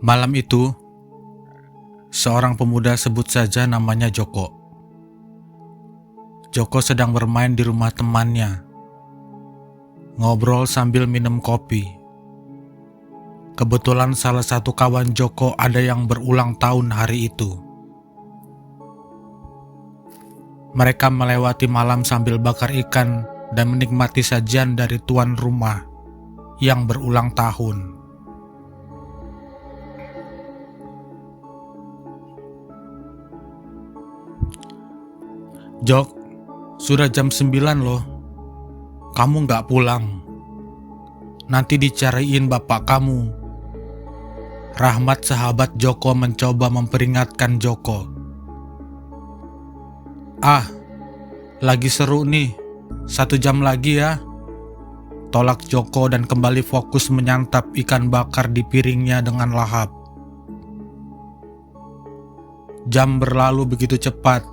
Malam itu, seorang pemuda, sebut saja namanya Joko. Joko sedang bermain di rumah temannya, ngobrol sambil minum kopi. Kebetulan salah satu kawan Joko ada yang berulang tahun hari itu. Mereka melewati malam sambil bakar ikan dan menikmati sajian dari tuan rumah yang berulang tahun. "Jok, sudah jam 9 loh. Kamu gak pulang. Nanti dicariin bapak kamu." Rahmat, sahabat Joko, mencoba memperingatkan Joko. "Ah, lagi seru nih. 1 jam lagi ya," tolak Joko dan kembali fokus menyantap ikan bakar di piringnya dengan lahap. Jam berlalu begitu cepat.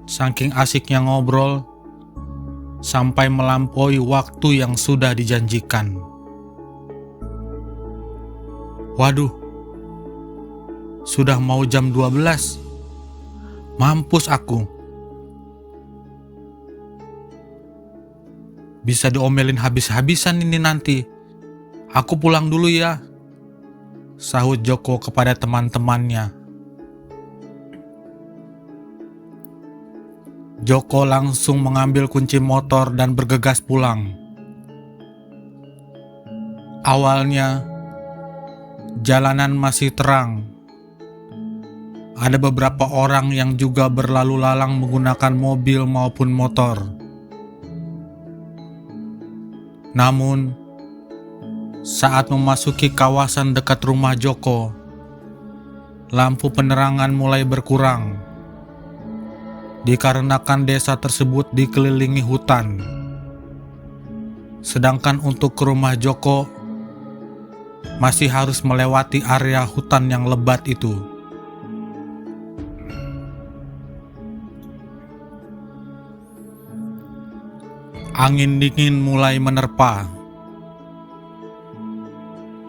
Saking asiknya ngobrol, sampai melampaui waktu yang sudah dijanjikan. Waduh, sudah mau jam 12. Mampus aku. Bisa diomelin habis-habisan ini nanti. Aku pulang dulu ya, sahut Joko kepada teman-temannya. Joko langsung mengambil kunci motor dan bergegas pulang. Awalnya, jalanan masih terang. Ada beberapa orang yang juga berlalu lalang menggunakan mobil maupun motor. Namun, saat memasuki kawasan dekat rumah Joko, lampu penerangan mulai berkurang. Dikarenakan desa tersebut dikelilingi hutan. Sedangkan untuk ke rumah Joko, masih harus melewati area hutan yang lebat itu. Angin dingin mulai menerpa.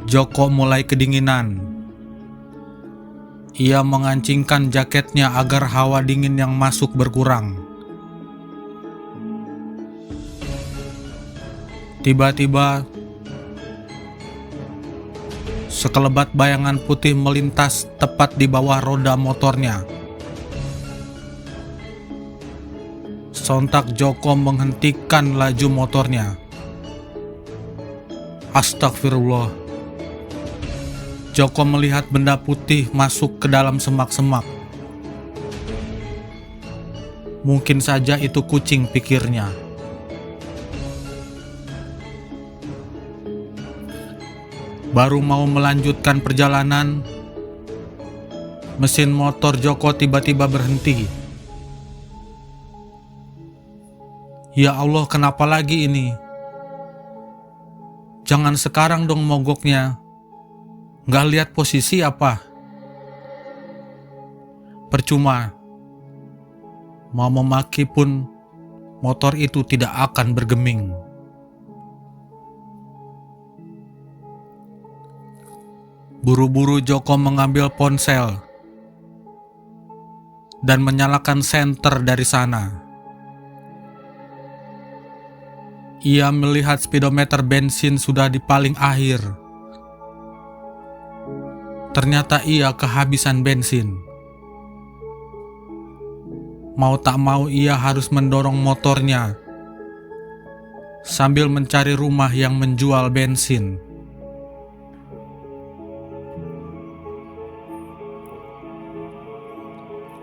Joko mulai kedinginan. Ia mengancingkan jaketnya agar hawa dingin yang masuk berkurang. Tiba-tiba, sekelebat bayangan putih melintas tepat di bawah roda motornya. Sontak Joko menghentikan laju motornya. Astagfirullah. Joko melihat benda putih masuk ke dalam semak-semak. Mungkin saja itu kucing, pikirnya. Baru mau melanjutkan perjalanan, mesin motor Joko tiba-tiba berhenti. Ya Allah, kenapa lagi ini? Jangan sekarang dong mogoknya. Gak lihat posisi apa? Percuma. Mau memaki pun motor itu tidak akan bergeming. Buru-buru Joko mengambil ponsel dan menyalakan senter dari sana. Ia melihat speedometer bensin sudah di paling akhir. Ternyata ia kehabisan bensin. Mau tak mau ia harus mendorong motornya sambil mencari rumah yang menjual bensin.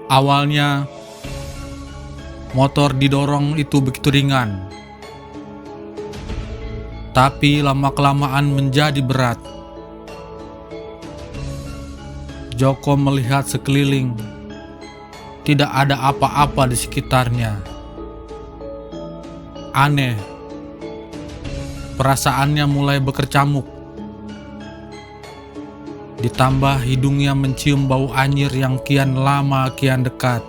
Awalnya, motor didorong itu begitu ringan. Tapi lama-kelamaan menjadi berat. Joko melihat sekeliling. Tidak ada apa-apa di sekitarnya. Aneh. Perasaannya mulai berkecamuk. Ditambah hidungnya mencium bau anyir yang kian lama kian dekat.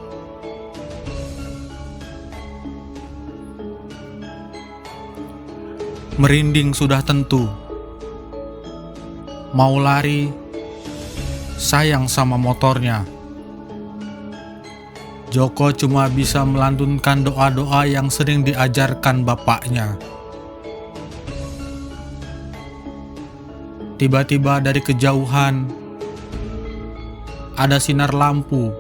Merinding sudah tentu. Mau lari, sayang sama motornya. Joko cuma bisa melantunkan doa-doa yang sering diajarkan bapaknya. Tiba-tiba dari kejauhan ada sinar lampu.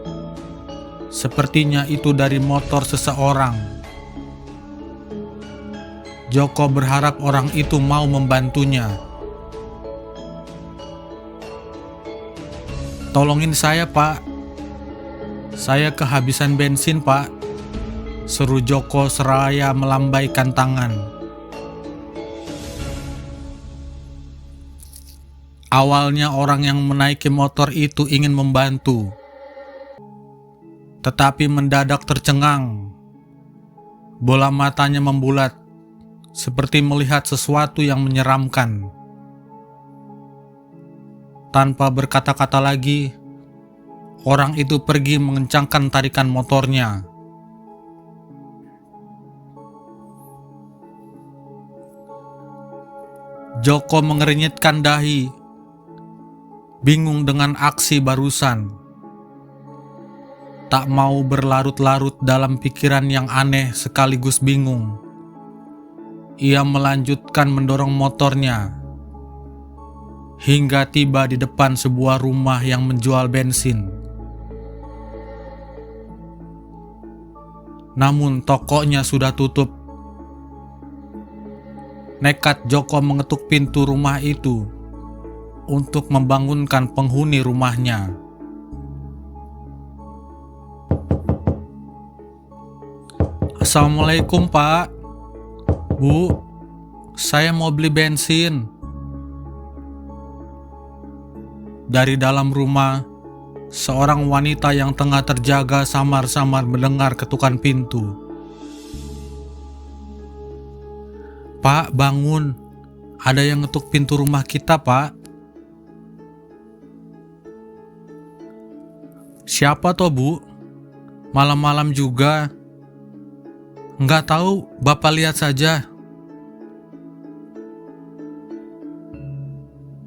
Sepertinya itu dari motor seseorang. Joko berharap orang itu mau membantunya. "Tolongin saya, Pak. Saya kehabisan bensin, Pak," seru Joko seraya melambaikan tangan. Awalnya orang yang menaiki motor itu ingin membantu, tetapi mendadak tercengang. Bola matanya membulat, seperti melihat sesuatu yang menyeramkan. Tanpa berkata-kata lagi, orang itu pergi mengencangkan tarikan motornya. Joko mengernyitkan dahi, bingung dengan aksi barusan. Tak mau berlarut-larut dalam pikiran yang aneh sekaligus bingung. Ia melanjutkan mendorong motornya hingga tiba di depan sebuah rumah yang menjual bensin. Namun tokonya sudah tutup. Nekat Joko mengetuk pintu rumah itu untuk membangunkan penghuni rumahnya. "Assalamualaikum, Pak. Bu, saya mau beli bensin." Dari dalam rumah, seorang wanita yang tengah terjaga samar-samar mendengar ketukan pintu. "Pak, bangun. Ada yang ngetuk pintu rumah kita, Pak." "Siapa toh, Bu? Malam-malam juga." "Nggak tahu, Bapak lihat saja."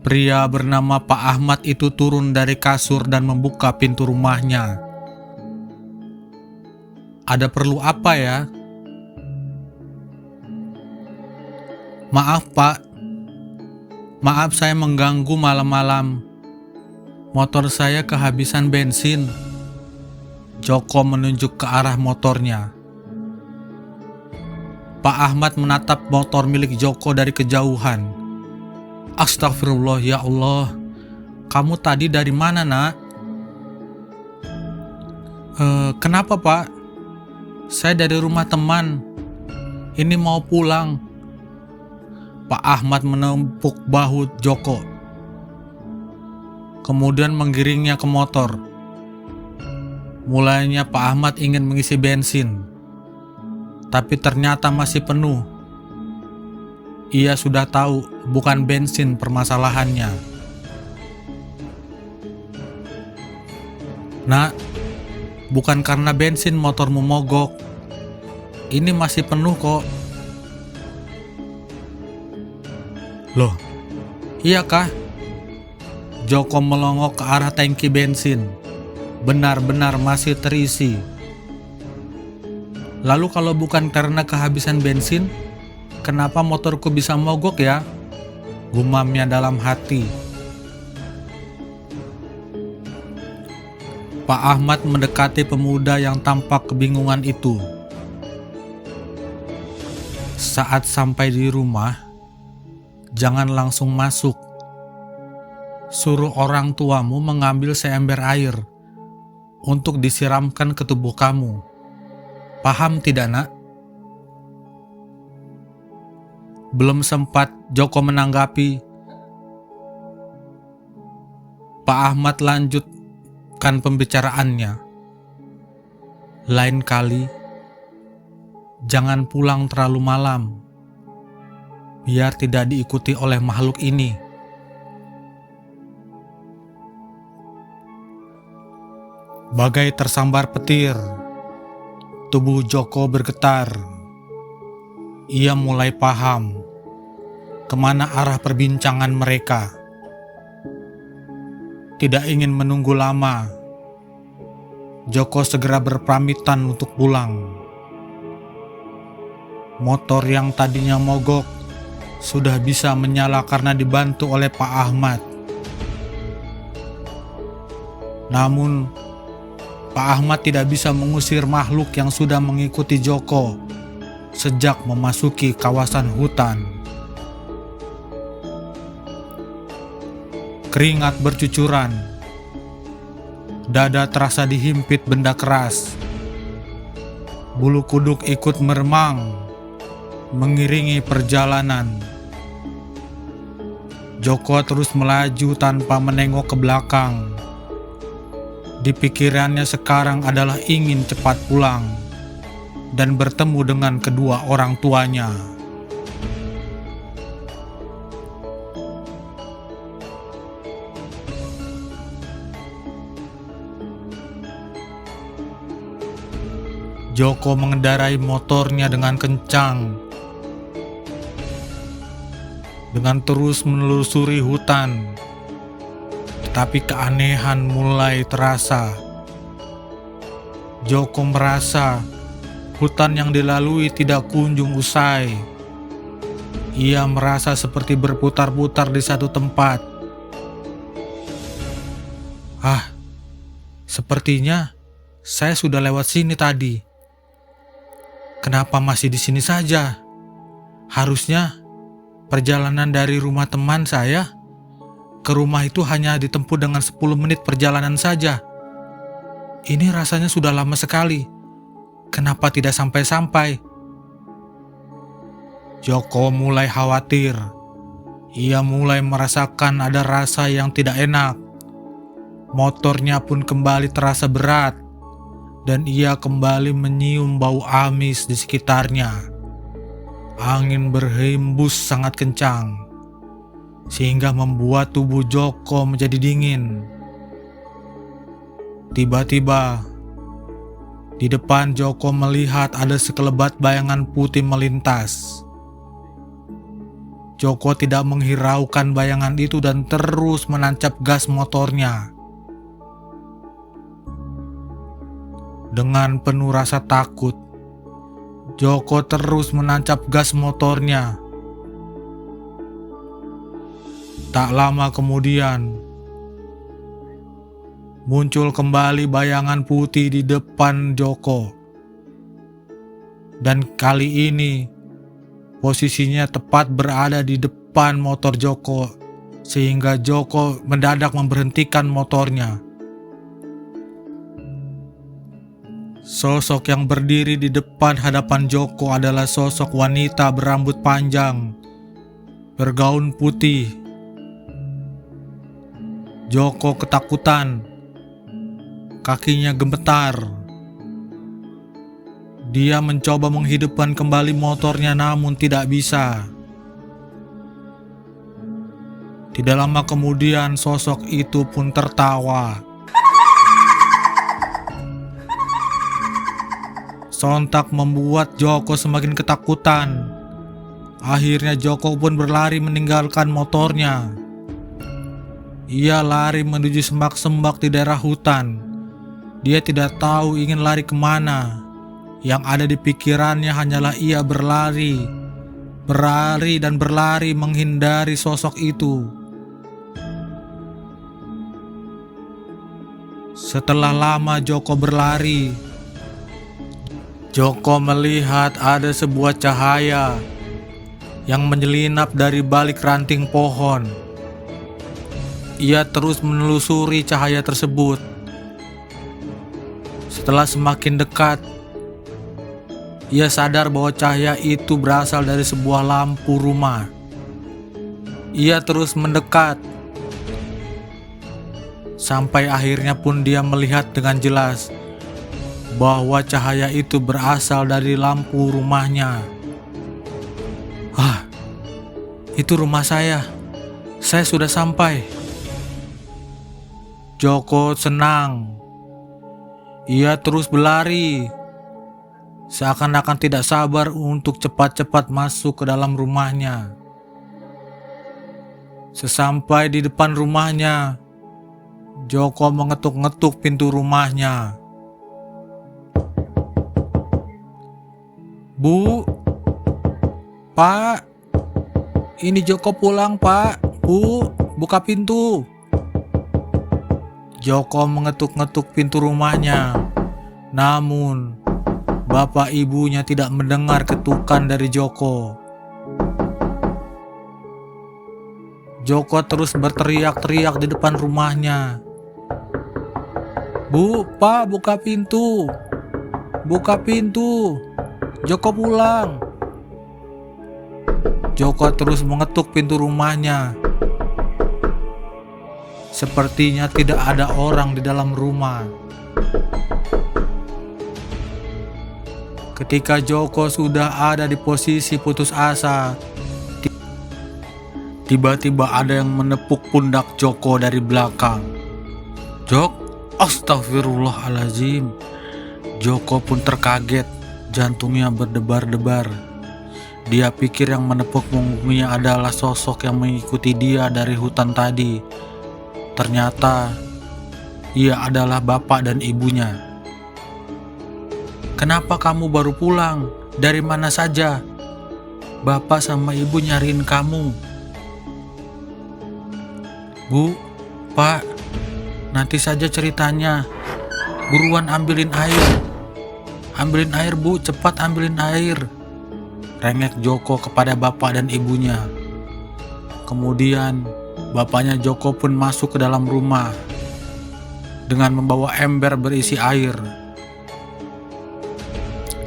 Pria bernama Pak Ahmad itu turun dari kasur dan membuka pintu rumahnya. "Ada perlu apa ya?" "Maaf, Pak. Maaf saya mengganggu malam-malam. Motor saya kehabisan bensin." Joko menunjuk ke arah motornya. Pak Ahmad menatap motor milik Joko dari kejauhan. "Astagfirullah, ya Allah. Kamu tadi dari mana, Nak?" Kenapa, Pak?" "Saya dari rumah teman. Ini mau pulang." Pak Ahmad menepuk bahu Joko, kemudian menggiringnya ke motor. Mulanya Pak Ahmad ingin mengisi bensin, tapi ternyata masih penuh. Ia sudah tahu bukan bensin permasalahannya. "Nak, bukan karena bensin motormu mogok. Ini masih penuh kok." "Loh, iya kah?" Joko melongok ke arah tangki bensin. Benar-benar masih terisi. "Lalu kalau bukan karena kehabisan bensin, kenapa motorku bisa mogok ya?" gumamnya dalam hati. Pak Ahmad mendekati pemuda yang tampak kebingungan itu. "Saat sampai di rumah, jangan langsung masuk. Suruh orang tuamu mengambil seember air untuk disiramkan ke tubuh kamu. Paham tidak, Nak?" Belum sempat Joko menanggapi, Pak Ahmad lanjutkan pembicaraannya. "Lain kali, jangan pulang terlalu malam, biar tidak diikuti oleh makhluk ini. Bagai tersambar petir, tubuh Joko bergetar. Ia mulai paham kemana arah perbincangan mereka. Tidak ingin menunggu lama, Joko segera berpamitan untuk pulang. Motor yang tadinya mogok sudah bisa menyala karena dibantu oleh Pak Ahmad. Namun, Pak Ahmad tidak bisa mengusir makhluk yang sudah mengikuti Joko sejak memasuki kawasan hutan. Keringat bercucuran, dada terasa dihimpit benda keras. Bulu kuduk ikut meremang, mengiringi perjalanan. Joko terus melaju tanpa menengok ke belakang. Di pikirannya sekarang adalah ingin cepat pulang dan bertemu dengan kedua orang tuanya. Joko mengendarai motornya dengan kencang, dengan terus menelusuri hutan. Tetapi keanehan mulai terasa. Joko merasa hutan yang dilalui tidak kunjung usai. Ia merasa seperti berputar-putar di satu tempat. Sepertinya saya sudah lewat sini tadi. Kenapa masih di sini saja? Harusnya perjalanan dari rumah teman saya ke rumah itu hanya ditempuh dengan 10 menit perjalanan saja. Ini rasanya sudah lama sekali. Kenapa tidak sampai-sampai? Joko mulai khawatir. Ia mulai merasakan ada rasa yang tidak enak. Motornya pun kembali terasa berat, dan ia kembali menyium bau amis di sekitarnya. Angin berhembus sangat kencang, sehingga membuat tubuh Joko menjadi dingin. Tiba-tiba, di depan Joko melihat ada sekelebat bayangan putih melintas. Joko tidak menghiraukan bayangan itu dan terus menancap gas motornya. Dengan penuh rasa takut, Joko terus menancap gas motornya. Tak lama kemudian, muncul kembali bayangan putih di depan Joko. Dan kali ini, posisinya tepat berada di depan motor Joko, sehingga Joko mendadak memberhentikan motornya. Sosok yang berdiri di depan hadapan Joko adalah sosok wanita berambut panjang, bergaun putih. Joko ketakutan, kakinya gemetar. Dia mencoba menghidupkan kembali motornya namun tidak bisa. Tidak lama kemudian sosok itu pun tertawa. Sontak membuat Joko semakin ketakutan. Akhirnya Joko pun berlari meninggalkan motornya. Ia lari menuju semak-semak di daerah hutan. Dia tidak tahu ingin lari kemana. Yang ada di pikirannya hanyalah ia berlari dan berlari menghindari sosok itu. Setelah lama Joko berlari, Joko melihat ada sebuah cahaya yang menyelinap dari balik ranting pohon. Ia terus menelusuri cahaya tersebut. Setelah semakin dekat, ia sadar bahwa cahaya itu berasal dari sebuah lampu rumah. Ia terus mendekat, sampai akhirnya pun dia melihat dengan jelas bahwa cahaya itu berasal dari lampu rumahnya. Itu rumah saya. Saya sudah sampai. Joko senang. Ia terus berlari, seakan-akan tidak sabar untuk cepat-cepat masuk ke dalam rumahnya. Sesampai di depan rumahnya, Joko mengetuk-ngetuk pintu rumahnya. "Bu, Pak, ini Joko pulang, Pak. Bu, buka pintu." Joko mengetuk-ngetuk pintu rumahnya. Namun, bapak ibunya tidak mendengar ketukan dari Joko. Joko terus berteriak-teriak di depan rumahnya. "Bu, Pak, buka pintu. Buka pintu. Joko pulang." Joko terus mengetuk pintu rumahnya. Sepertinya tidak ada orang di dalam rumah. Ketika Joko sudah ada di posisi putus asa, tiba-tiba ada yang menepuk pundak Joko dari belakang. "Jok, astagfirullahaladzim." Joko pun terkaget, jantungnya berdebar-debar. Dia pikir yang menepuk punggungnya adalah sosok yang mengikuti dia dari hutan tadi. Ternyata ia adalah bapak dan ibunya. "Kenapa kamu baru pulang? Dari mana saja? Bapak sama ibu nyariin kamu." "Bu, Pak, nanti saja ceritanya. Buruan ambilin air. Ambilin air, Bu, cepat ambilin air," rengek Joko kepada bapak dan ibunya. Kemudian bapaknya Joko pun masuk ke dalam rumah dengan membawa ember berisi air.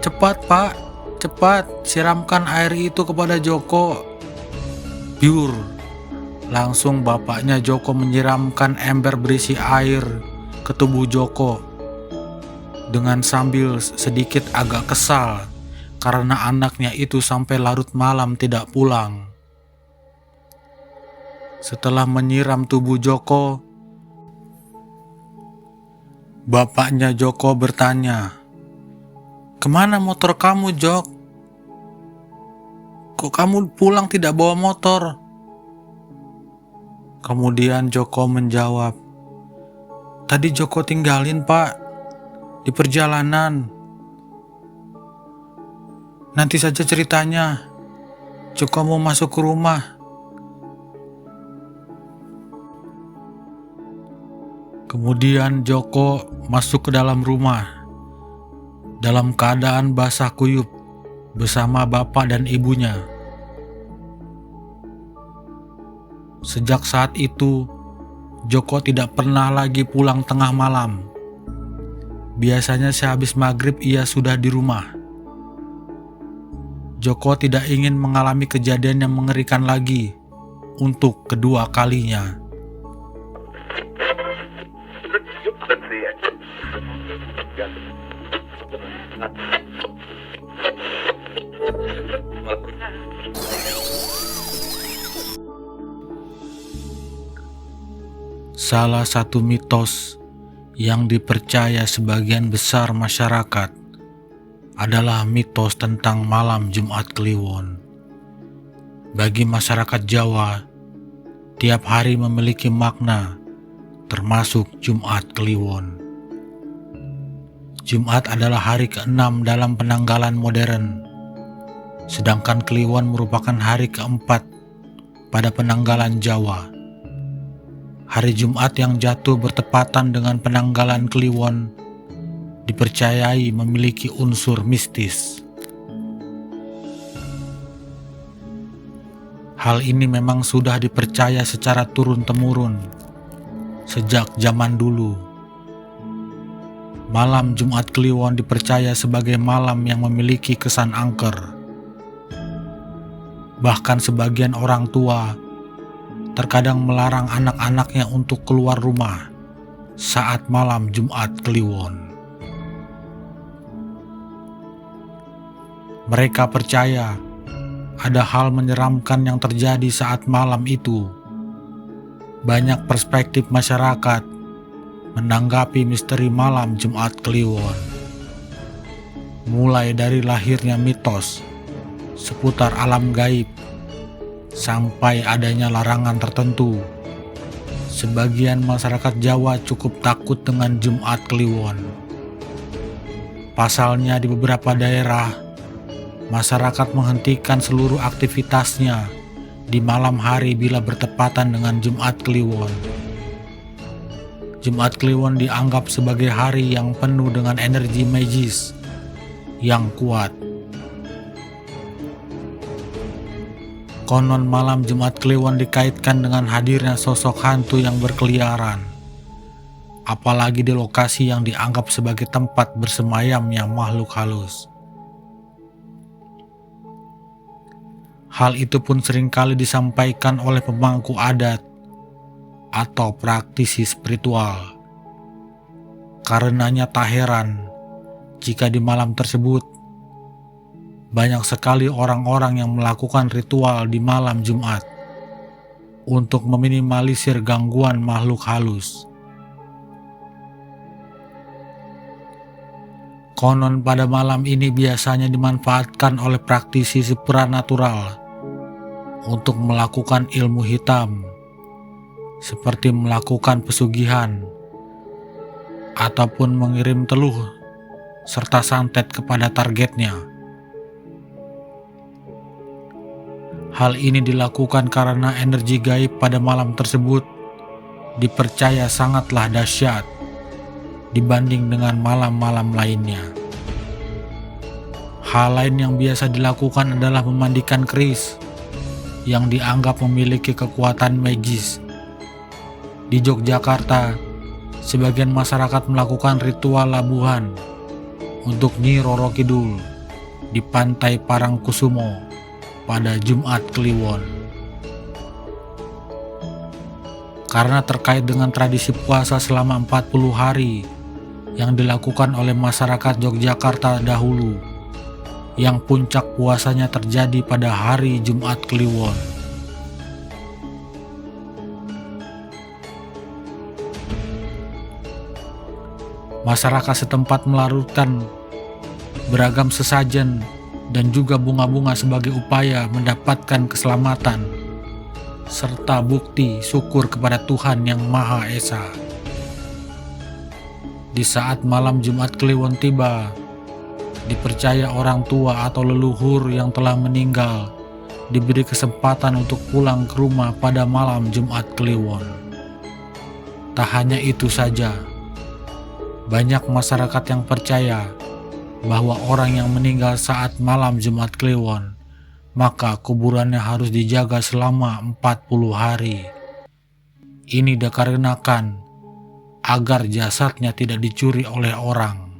"Cepat, Pak, cepat siramkan air itu kepada Joko." Biur. Langsung bapaknya Joko menyiramkan ember berisi air ke tubuh Joko dengan sambil sedikit agak kesal karena anaknya itu sampai larut malam tidak pulang. Setelah menyiram tubuh Joko, bapaknya Joko bertanya, "Kemana motor kamu, Jok? Kok kamu pulang tidak bawa motor?" Kemudian Joko menjawab, "Tadi Joko tinggalin, Pak, di perjalanan. Nanti saja ceritanya. Joko mau masuk ke rumah." Kemudian Joko masuk ke dalam rumah dalam keadaan basah kuyup bersama bapak dan ibunya. Sejak saat itu, Joko tidak pernah lagi pulang tengah malam. Biasanya sehabis maghrib ia sudah di rumah. Joko tidak ingin mengalami kejadian yang mengerikan lagi untuk kedua kalinya. Salah satu mitos yang dipercaya sebagian besar masyarakat adalah mitos tentang malam Jumat Kliwon. Bagi masyarakat Jawa, tiap hari memiliki makna, termasuk Jumat Kliwon. Jumat adalah hari ke-6 dalam penanggalan modern, sedangkan Kliwon merupakan hari ke-4 pada penanggalan Jawa. Hari Jumat yang jatuh bertepatan dengan penanggalan Kliwon dipercayai memiliki unsur mistis. Hal ini memang sudah dipercaya secara turun-temurun sejak zaman dulu. Malam Jumat Kliwon dipercaya sebagai malam yang memiliki kesan angker. Bahkan sebagian orang tua terkadang melarang anak-anaknya untuk keluar rumah saat malam Jumat Kliwon. Mereka percaya ada hal menyeramkan yang terjadi saat malam itu. Banyak perspektif masyarakat menanggapi misteri malam Jumat Kliwon. Mulai dari lahirnya mitos seputar alam gaib sampai adanya larangan tertentu, sebagian masyarakat Jawa cukup takut dengan Jumat Kliwon. Pasalnya di beberapa daerah, masyarakat menghentikan seluruh aktivitasnya di malam hari bila bertepatan dengan Jumat Kliwon. Jumat Kliwon dianggap sebagai hari yang penuh dengan energi magis yang kuat. Konon malam Jumat Kliwon dikaitkan dengan hadirnya sosok hantu yang berkeliaran, apalagi di lokasi yang dianggap sebagai tempat bersemayamnya makhluk halus. Hal itu pun seringkali disampaikan oleh pemangku adat atau praktisi spiritual. Karenanya tak heran jika di malam tersebut banyak sekali orang-orang yang melakukan ritual di malam Jumat untuk meminimalisir gangguan makhluk halus. Konon pada malam ini biasanya dimanfaatkan oleh praktisi supranatural untuk melakukan ilmu hitam, seperti melakukan pesugihan ataupun mengirim teluh serta santet kepada targetnya. Hal ini dilakukan karena energi gaib pada malam tersebut dipercaya sangatlah dahsyat dibanding dengan malam-malam lainnya. Hal lain yang biasa dilakukan adalah memandikan keris yang dianggap memiliki kekuatan magis. Di Yogyakarta, sebagian masyarakat melakukan ritual labuhan untuk Nyi Roro Kidul di Pantai Parangkusumo pada Jumat Kliwon. Karena terkait dengan tradisi puasa selama 40 hari yang dilakukan oleh masyarakat Yogyakarta dahulu, yang puncak puasanya terjadi pada hari Jumat Kliwon. Masyarakat setempat melarutkan beragam sesajen dan juga bunga-bunga sebagai upaya mendapatkan keselamatan serta bukti syukur kepada Tuhan Yang Maha Esa. Di saat malam Jumat Kliwon tiba, dipercaya orang tua atau leluhur yang telah meninggal diberi kesempatan untuk pulang ke rumah pada malam Jumat Kliwon. Tak hanya itu saja, banyak masyarakat yang percaya bahwa orang yang meninggal saat malam Jumat Kliwon, maka kuburannya harus dijaga selama 40 hari. Ini dikarenakan agar jasadnya tidak dicuri oleh orang.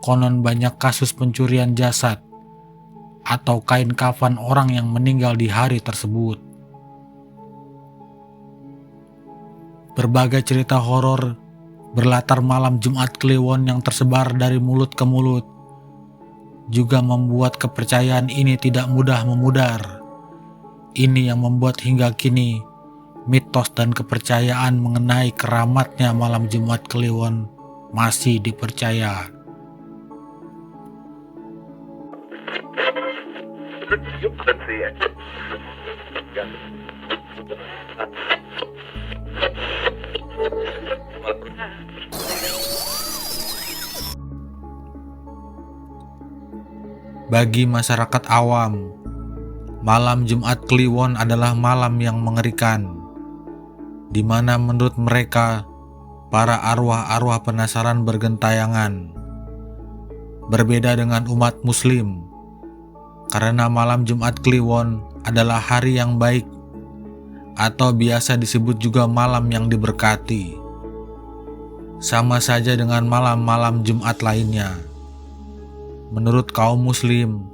Konon banyak kasus pencurian jasad atau kain kafan orang yang meninggal di hari tersebut. Berbagai cerita horor berlatar malam Jumat Kliwon yang tersebar dari mulut ke mulut juga membuat kepercayaan ini tidak mudah memudar. Ini yang membuat hingga kini mitos dan kepercayaan mengenai keramatnya malam Jumat Kliwon masih dipercaya. Bagi masyarakat awam, malam Jumat Kliwon adalah malam yang mengerikan, di mana menurut mereka para arwah-arwah penasaran bergentayangan. Berbeda dengan umat Muslim, karena malam Jumat Kliwon adalah hari yang baik atau biasa disebut juga malam yang diberkati. Sama saja dengan malam-malam Jumat lainnya. Menurut kaum Muslim,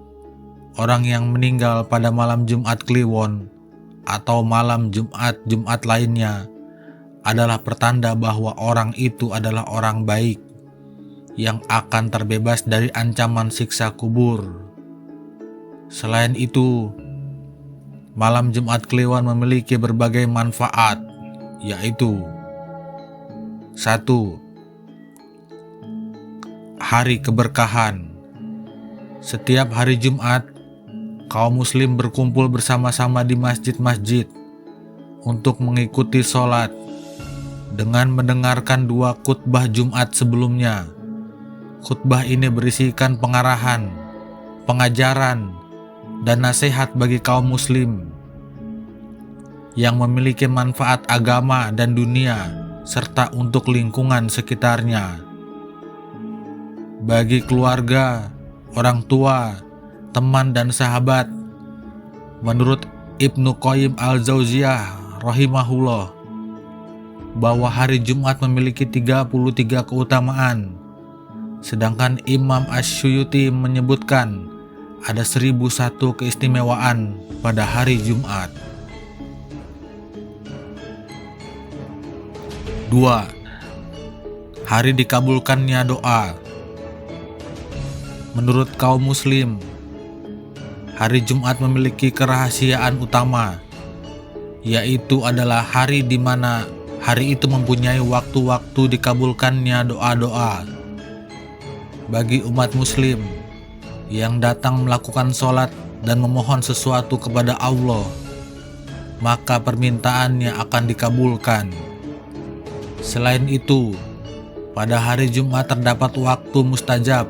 orang yang meninggal pada malam Jumat Kliwon atau malam Jumat lainnya adalah pertanda bahwa orang itu adalah orang baik yang akan terbebas dari ancaman siksa kubur. Selain itu, malam Jumat Kliwon memiliki berbagai manfaat, yaitu 1. Hari keberkahan. Setiap hari Jumat, kaum muslim berkumpul bersama-sama di masjid-masjid untuk mengikuti sholat dengan mendengarkan 2 khutbah Jumat sebelumnya. Khutbah ini berisikan pengarahan, pengajaran, dan nasihat bagi kaum muslim yang memiliki manfaat agama dan dunia serta untuk lingkungan sekitarnya. Bagi keluarga, orang tua, teman dan sahabat, menurut Ibnu Qayyim al-Jauziyah rahimahullah, bahwa hari Jumat memiliki 33 keutamaan, sedangkan Imam Asy-Syuuti menyebutkan ada 1001 keistimewaan pada hari Jumat. 2. Hari dikabulkannya doa. Menurut kaum muslim, hari Jumat memiliki kerahasiaan utama, yaitu adalah hari di mana hari itu mempunyai waktu-waktu dikabulkannya doa-doa. Bagi umat muslim yang datang melakukan sholat dan memohon sesuatu kepada Allah, maka permintaannya akan dikabulkan. Selain itu, pada hari Jumat terdapat waktu mustajab.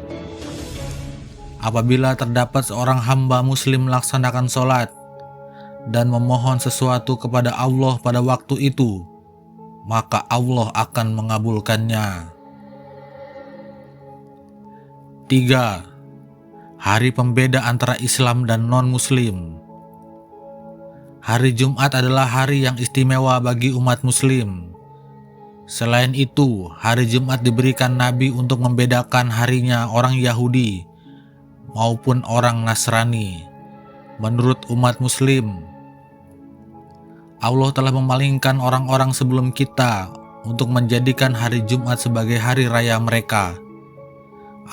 Apabila terdapat seorang hamba muslim melaksanakan sholat dan memohon sesuatu kepada Allah pada waktu itu, maka Allah akan mengabulkannya. 3. Hari pembeda antara Islam dan non-muslim. Hari Jumat adalah hari yang istimewa bagi umat muslim. Selain itu, hari Jumat diberikan Nabi untuk membedakan harinya orang Yahudi maupun orang Nasrani. Menurut umat muslim, Allah telah memalingkan orang-orang sebelum kita untuk menjadikan hari Jumat sebagai hari raya mereka.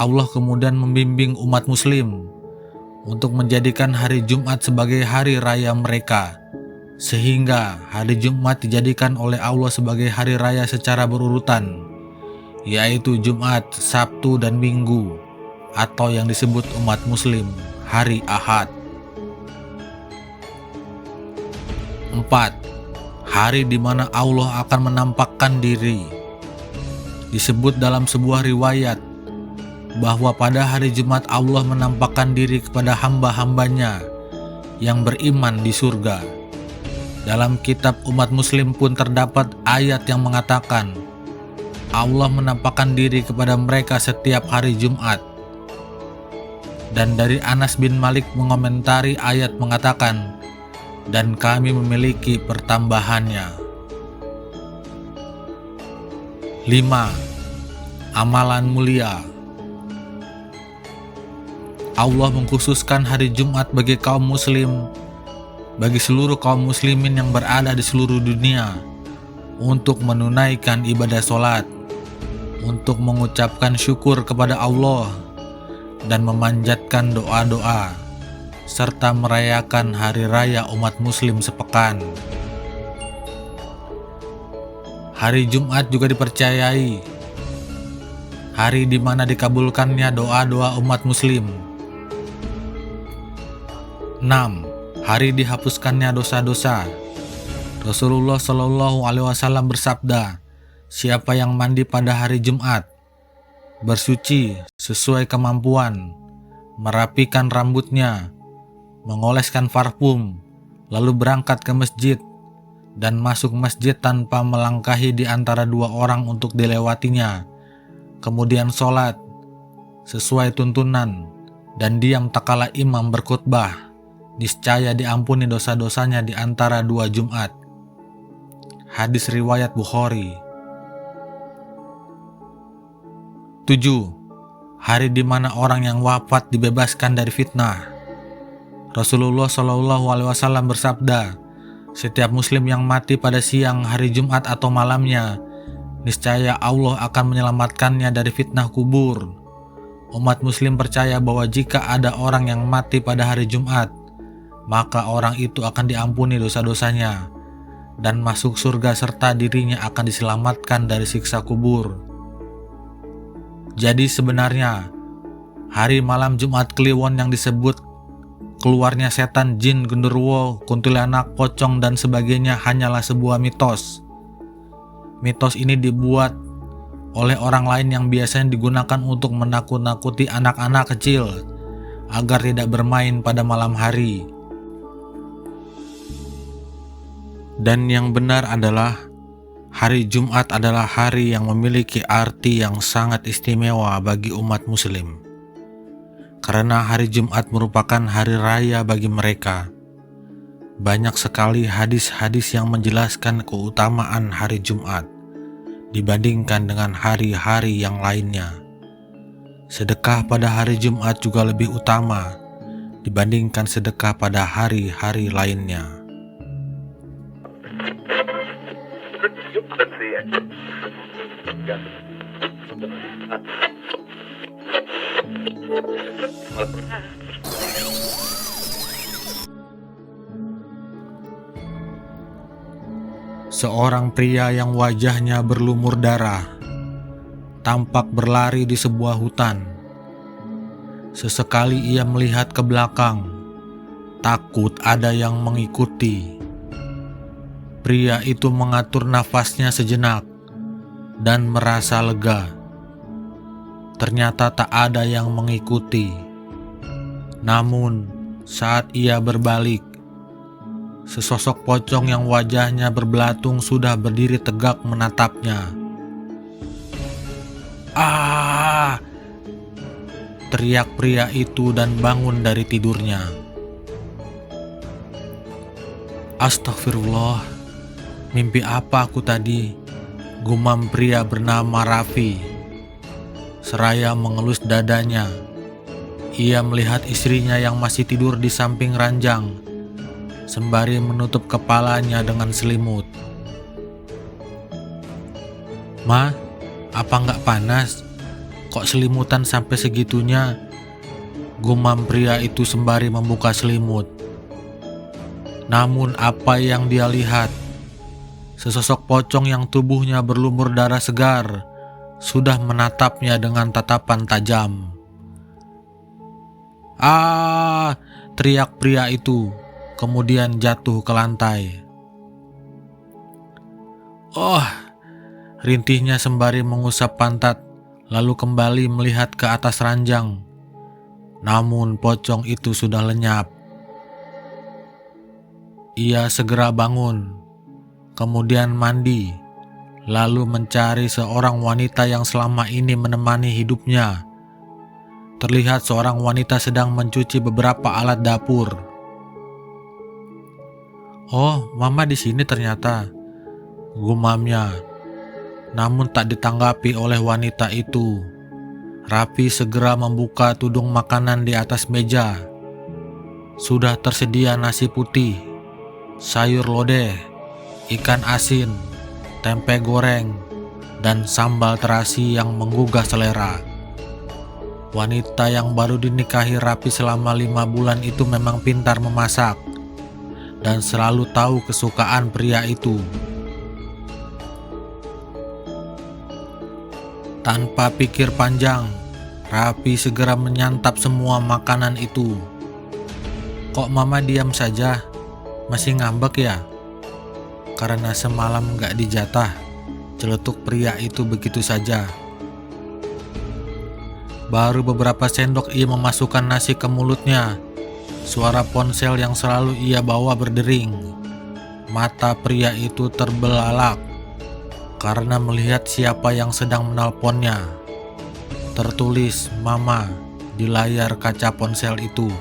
Allah kemudian membimbing umat muslim untuk menjadikan hari Jumat sebagai hari raya mereka, sehingga hari Jumat dijadikan oleh Allah sebagai hari raya secara berurutan, yaitu Jumat, Sabtu, dan Minggu, atau yang disebut umat muslim hari Ahad. 4. Hari di mana Allah akan menampakkan diri. Disebut dalam sebuah riwayat bahwa pada hari Jumat Allah menampakkan diri kepada hamba-hambanya yang beriman di surga. Dalam kitab umat muslim pun terdapat ayat yang mengatakan Allah menampakkan diri kepada mereka setiap hari Jumat. Dan dari Anas bin Malik mengomentari ayat mengatakan, dan kami memiliki pertambahannya. 5. Amalan mulia. Allah mengkhususkan hari Jumat bagi kaum muslim, bagi seluruh kaum muslimin yang berada di seluruh dunia, untuk menunaikan ibadah sholat, untuk mengucapkan syukur kepada Allah, dan memanjatkan doa-doa, serta merayakan hari raya umat muslim sepekan. Hari Jumat juga dipercayai hari di mana dikabulkannya doa-doa umat muslim. 6. Hari dihapuskannya dosa-dosa. Rasulullah Shallallahu Alaihi Wasallam bersabda, siapa yang mandi pada hari Jumat, bersuci sesuai kemampuan, merapikan rambutnya, mengoleskan parfum, lalu berangkat ke masjid dan masuk masjid tanpa melangkahi di antara 2 orang untuk dilewatinya, kemudian sholat sesuai tuntunan dan diam tak kala imam berkhutbah, niscaya diampuni dosa-dosanya di antara 2 Jumat. Hadis riwayat Bukhari. 7. Hari di mana orang yang wafat dibebaskan dari fitnah. Rasulullah Shallallahu Alaihi Wasallam bersabda, setiap muslim yang mati pada siang hari Jumat atau malamnya, niscaya Allah akan menyelamatkannya dari fitnah kubur. Umat muslim percaya bahwa jika ada orang yang mati pada hari Jumat, maka orang itu akan diampuni dosa-dosanya dan masuk surga serta dirinya akan diselamatkan dari siksa kubur. Jadi sebenarnya hari malam Jumat Kliwon yang disebut keluarnya setan, jin, genderuwo, kuntilanak, pocong, dan sebagainya hanyalah sebuah mitos. Mitos ini dibuat oleh orang lain yang biasanya digunakan untuk menakut-nakuti anak-anak kecil agar tidak bermain pada malam hari. Dan yang benar adalah hari Jumat adalah hari yang memiliki arti yang sangat istimewa bagi umat Muslim. Karena hari Jumat merupakan hari raya bagi mereka. Banyak sekali hadis-hadis yang menjelaskan keutamaan hari Jumat dibandingkan dengan hari-hari yang lainnya. Sedekah pada hari Jumat juga lebih utama dibandingkan sedekah pada hari-hari lainnya. Seorang pria yang wajahnya berlumur darah tampak berlari di sebuah hutan. Sesekali ia melihat ke belakang, takut ada yang mengikuti. Pria itu mengatur nafasnya sejenak dan merasa lega. Ternyata tak ada yang mengikuti. Namun saat ia berbalik, sesosok pocong yang wajahnya berbelatung sudah berdiri tegak menatapnya. "Ah!" teriak pria itu dan bangun dari tidurnya. "Astagfirullah, mimpi apa aku tadi?" gumam pria bernama Raffi. Seraya mengelus dadanya, ia melihat istrinya yang masih tidur di samping ranjang, sembari menutup kepalanya dengan selimut. "Ma, apa nggak panas? Kok selimutan sampai segitunya?" gumam pria itu sembari membuka selimut. Namun apa yang dia lihat? Sesosok pocong yang tubuhnya berlumur darah segar sudah menatapnya dengan tatapan tajam. "Ah!" teriak pria itu, kemudian jatuh ke lantai. "Oh!" rintihnya sembari mengusap pantat, lalu kembali melihat ke atas ranjang. Namun pocong itu sudah lenyap. Ia segera bangun, kemudian mandi, lalu mencari seorang wanita yang selama ini menemani hidupnya. Terlihat seorang wanita sedang mencuci beberapa alat dapur. "Oh, Mama di sini ternyata," gumamnya. Namun tak ditanggapi oleh wanita itu. Raffi segera membuka tudung makanan di atas meja. Sudah tersedia nasi putih, sayur lodeh, ikan asin, tempe goreng, dan sambal terasi yang menggugah selera. Wanita yang baru dinikahi Raffi selama 5 bulan itu memang pintar memasak dan selalu tahu kesukaan pria itu. Tanpa pikir panjang, Raffi segera menyantap semua makanan itu. "Kok Mama diam saja? Masih ngambek ya?" "Karena semalam gak dijatah," celetuk pria itu begitu saja. Baru beberapa sendok ia memasukkan nasi ke mulutnya. Suara ponsel yang selalu ia bawa berdering. Mata pria itu terbelalak karena melihat siapa yang sedang menelponnya. Tertulis "Mama" di layar kaca ponsel itu.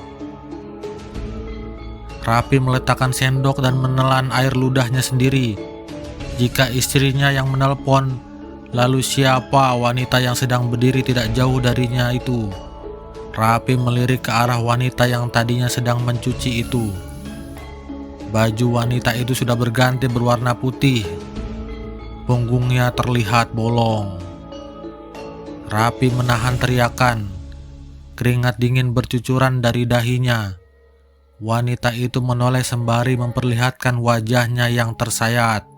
Raffi meletakkan sendok dan menelan air ludahnya sendiri. Jika istrinya yang menelpon, lalu siapa wanita yang sedang berdiri tidak jauh darinya itu? Raffi melirik ke arah wanita yang tadinya sedang mencuci itu. Baju wanita itu sudah berganti berwarna putih. Punggungnya terlihat bolong. Raffi menahan teriakan. Keringat dingin bercucuran dari dahinya. Wanita itu menoleh sembari memperlihatkan wajahnya yang tersayat.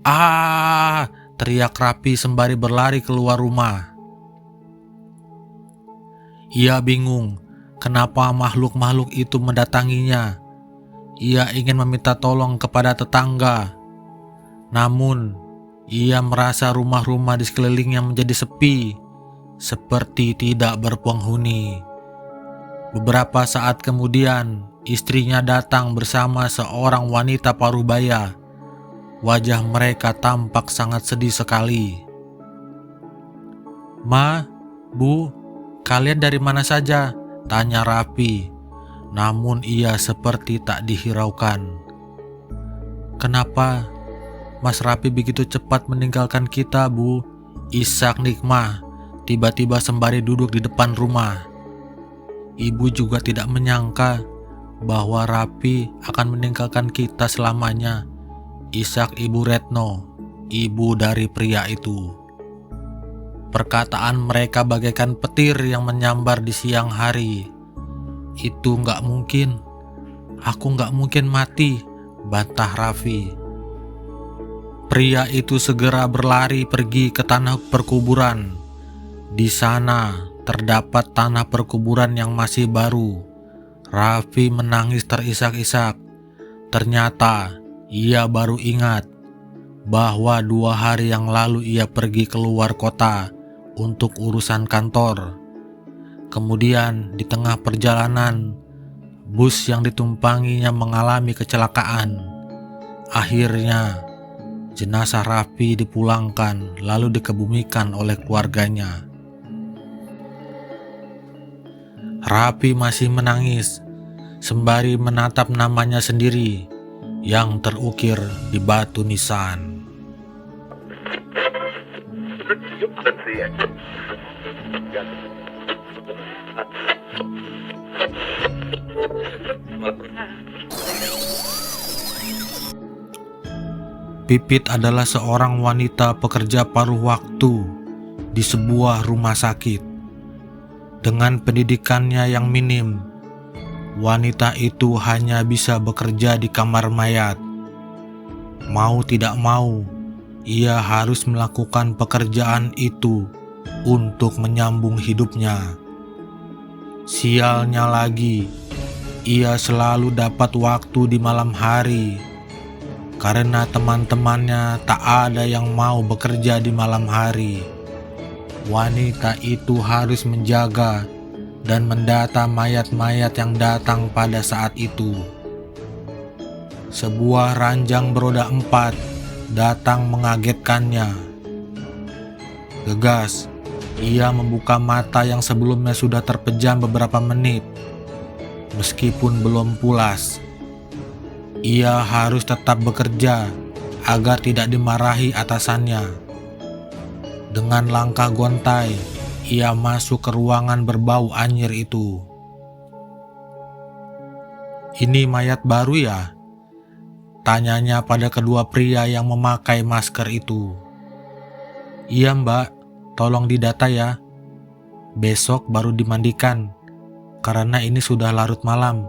"Ah!" teriak Rapi sembari berlari keluar rumah. Ia bingung kenapa makhluk-makhluk itu mendatanginya. Ia ingin meminta tolong kepada tetangga. Namun, ia merasa rumah-rumah di sekelilingnya menjadi sepi, seperti tidak berpenghuni. Beberapa saat kemudian, istrinya datang bersama seorang wanita parubaya. Wajah mereka tampak sangat sedih sekali. "Ma, Bu, kalian dari mana saja?" tanya Rapi. Namun ia seperti tak dihiraukan. "Kenapa Mas Rapi begitu cepat meninggalkan kita, Bu?" isak Nikmah tiba-tiba sembari duduk di depan rumah. Ibu juga tidak menyangka bahwa Rapi akan meninggalkan kita selamanya, isak Ibu Retno, ibu dari pria itu. Perkataan mereka bagaikan petir yang menyambar di siang hari. "Itu nggak mungkin, aku nggak mungkin mati," bantah Raffi. Pria itu segera berlari pergi ke tanah perkuburan. Di sana terdapat tanah perkuburan yang masih baru. Raffi menangis terisak-isak. Ternyata ia baru ingat bahwa 2 hari yang lalu ia pergi keluar kota untuk urusan kantor. Kemudian di tengah perjalanan, bus yang ditumpanginya mengalami kecelakaan. Akhirnya jenazah Raffi dipulangkan lalu dikebumikan oleh keluarganya. Raffi masih menangis sembari menatap namanya sendiri yang terukir di batu nisan. Pipit adalah seorang wanita pekerja paruh waktu di sebuah rumah sakit. Dengan pendidikannya yang minim, wanita itu hanya bisa bekerja di kamar mayat. Mau tidak mau, ia harus melakukan pekerjaan itu untuk menyambung hidupnya. Sialnya lagi, ia selalu dapat waktu di malam hari karena teman-temannya tak ada yang mau bekerja di malam hari. Wanita itu harus menjaga dan mendata mayat-mayat yang datang pada saat itu. Sebuah ranjang beroda 4 datang mengagetkannya. Gegas, ia membuka mata yang sebelumnya sudah terpejam beberapa menit. Meskipun belum pulas, ia harus tetap bekerja agar tidak dimarahi atasannya. Dengan langkah gontai, ia masuk ke ruangan berbau anyir itu. "Ini mayat baru ya?" tanyanya pada kedua pria yang memakai masker itu. "Iya Mbak, tolong didata ya. Besok baru dimandikan, karena ini sudah larut malam,"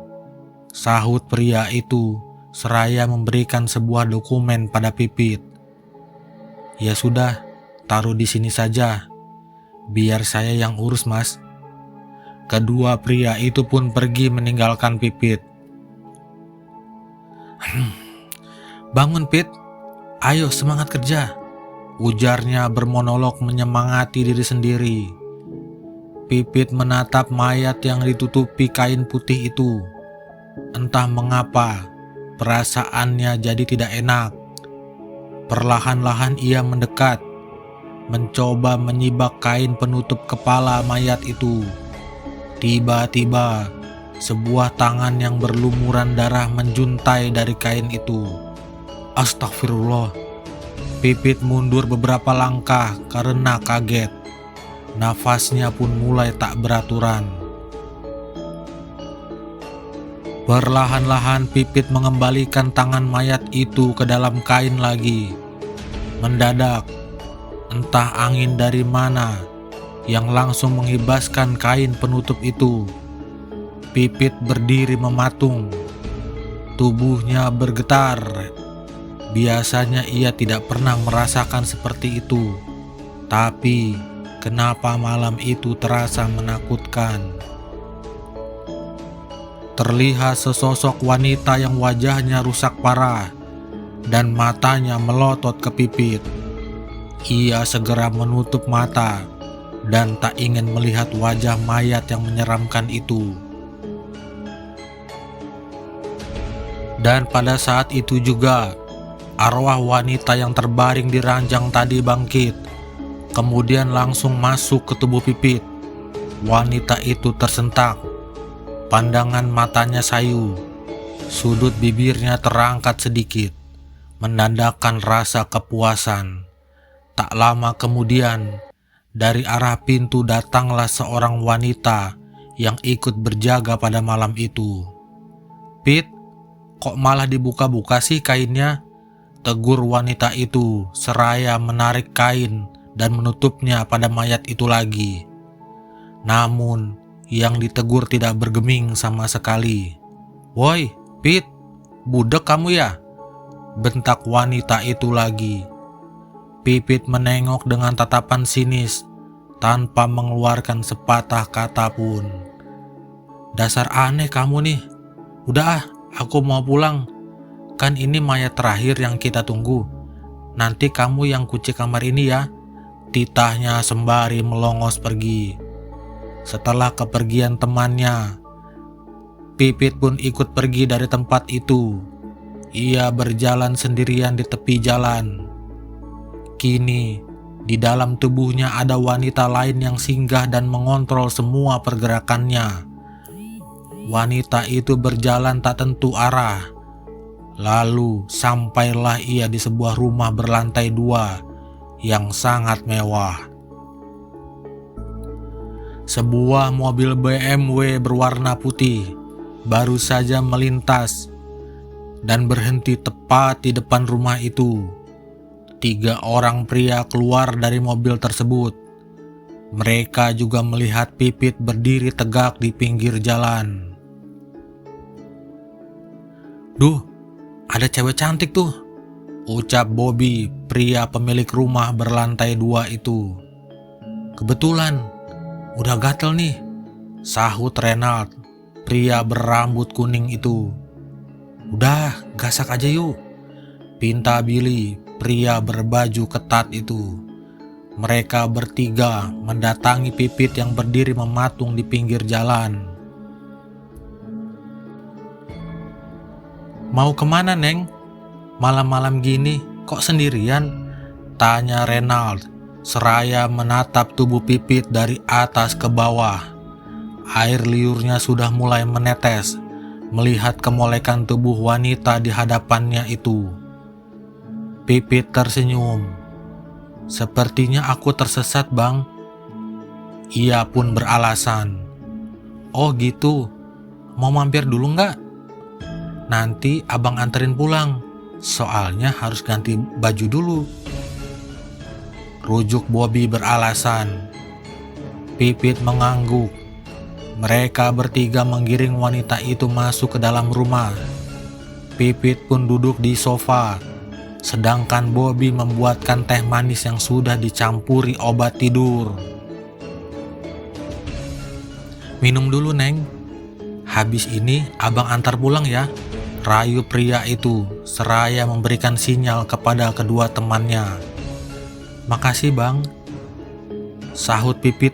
sahut pria itu seraya memberikan sebuah dokumen pada Pipit. "Ya sudah, taruh di sini saja, biar saya yang urus Mas." Kedua pria itu pun pergi meninggalkan Pipit. "Bangun Pit, ayo semangat kerja," ujarnya bermonolog menyemangati diri sendiri. Pipit menatap mayat yang ditutupi kain putih itu. Entah mengapa, perasaannya jadi tidak enak. Perlahan-lahan ia mendekat, mencoba menyibak kain penutup kepala mayat itu. Tiba-tiba, sebuah tangan yang berlumuran darah menjuntai dari kain itu. Astagfirullah. Pipit mundur beberapa langkah karena kaget. Nafasnya pun mulai tak beraturan. Perlahan-lahan Pipit mengembalikan tangan mayat itu ke dalam kain lagi. Mendadak, entah angin dari mana yang langsung menghibaskan kain penutup itu. Pipit berdiri mematung. Tubuhnya bergetar. Biasanya ia tidak pernah merasakan seperti itu. Tapi kenapa malam itu terasa menakutkan? Terlihat sesosok wanita yang wajahnya rusak parah dan matanya melotot ke Pipit. Ia segera menutup mata dan tak ingin melihat wajah mayat yang menyeramkan itu. Dan pada saat itu juga, arwah wanita yang terbaring di ranjang tadi bangkit, kemudian langsung masuk ke tubuh Pipit. Wanita itu tersentak. Pandangan matanya sayu, sudut bibirnya terangkat sedikit, menandakan rasa kepuasan. Tak lama kemudian, dari arah pintu datanglah seorang wanita yang ikut berjaga pada malam itu. "Pit, kok malah dibuka-buka sih kainnya?" tegur wanita itu seraya menarik kain dan menutupnya pada mayat itu lagi. Namun, yang ditegur tidak bergeming sama sekali. "Woi, Pit, budek kamu ya?" bentak wanita itu lagi. Pipit menengok dengan tatapan sinis tanpa mengeluarkan sepatah kata pun. "Dasar aneh kamu nih. Udah aku mau pulang. Kan ini mayat terakhir yang kita tunggu. Nanti kamu yang kunci kamar ini ya," titahnya sembari melongos pergi. Setelah kepergian temannya, Pipit pun ikut pergi dari tempat itu. Ia berjalan sendirian di tepi jalan. Kini, di dalam tubuhnya ada wanita lain yang singgah dan mengontrol semua pergerakannya. Wanita itu berjalan tak tentu arah. Lalu sampailah ia di sebuah rumah berlantai 2 yang sangat mewah. Sebuah mobil BMW berwarna putih baru saja melintas dan berhenti tepat di depan rumah itu. 3 orang pria keluar dari mobil tersebut. Mereka juga melihat Pipit berdiri tegak di pinggir jalan. "Duh, ada cewek cantik tuh," ucap Bobby, pria pemilik rumah berlantai 2 itu. "Kebetulan udah gatel nih," sahut Renald, pria berambut kuning itu. "Udah, gasak aja yuk," pinta Billy, pria berbaju ketat itu. Mereka bertiga mendatangi Pipit yang berdiri mematung di pinggir jalan. "Mau kemana, Neng? Malam-malam gini kok sendirian?" tanya Renald seraya menatap tubuh Pipit dari atas ke bawah. Air liurnya sudah mulai menetes melihat kemolekan tubuh wanita di hadapannya itu. Pipit tersenyum. "Sepertinya aku tersesat, Bang." Ia pun beralasan. "Oh gitu, mau mampir dulu nggak? Nanti abang anterin pulang, soalnya harus ganti baju dulu," rujuk Bobby beralasan. Pipit mengangguk. Mereka bertiga menggiring wanita itu masuk ke dalam rumah. Pipit pun duduk di sofa, sedangkan Bobby membuatkan teh manis yang sudah dicampuri obat tidur. "Minum dulu, Neng. Habis ini abang antar pulang ya," rayu pria itu seraya memberikan sinyal kepada kedua temannya. "Makasih, Bang," sahut Pipit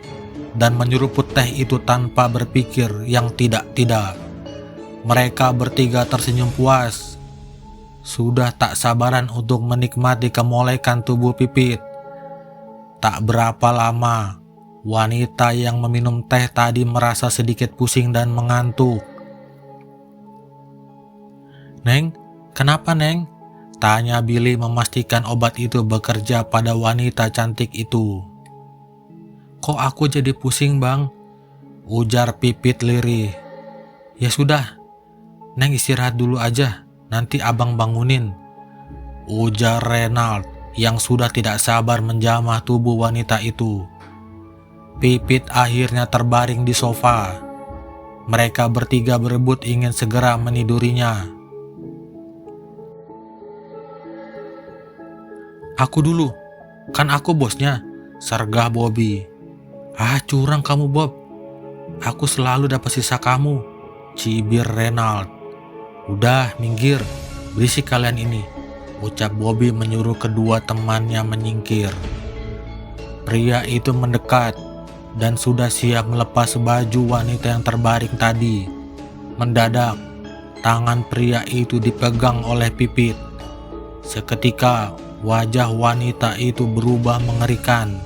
dan menyeruput teh itu tanpa berpikir yang tidak-tidak. Mereka bertiga tersenyum puas. Sudah tak sabaran untuk menikmati kemolekan tubuh Pipit. Tak berapa lama, wanita yang meminum teh tadi merasa sedikit pusing dan mengantuk. "Neng, kenapa, Neng?" tanya Billy memastikan obat itu bekerja pada wanita cantik itu. "Kok aku jadi pusing, Bang?" ujar Pipit lirih. "Ya sudah, Neng istirahat dulu aja, nanti abang bangunin," ujar Renald yang sudah tidak sabar menjamah tubuh wanita itu. Pipit akhirnya terbaring di sofa. Mereka bertiga berebut ingin segera menidurinya. "Aku dulu, kan aku bosnya," sergah Bobby. "Ah, curang kamu, Bob. Aku selalu dapat sisa kamu," cibir Renald. "Udah, minggir, berisik kalian ini," ucap Bobby menyuruh kedua temannya menyingkir. Pria itu mendekat dan sudah siap melepas baju wanita yang terbaring tadi. Mendadak, tangan pria itu dipegang oleh Pipit. Seketika, wajah wanita itu berubah mengerikan.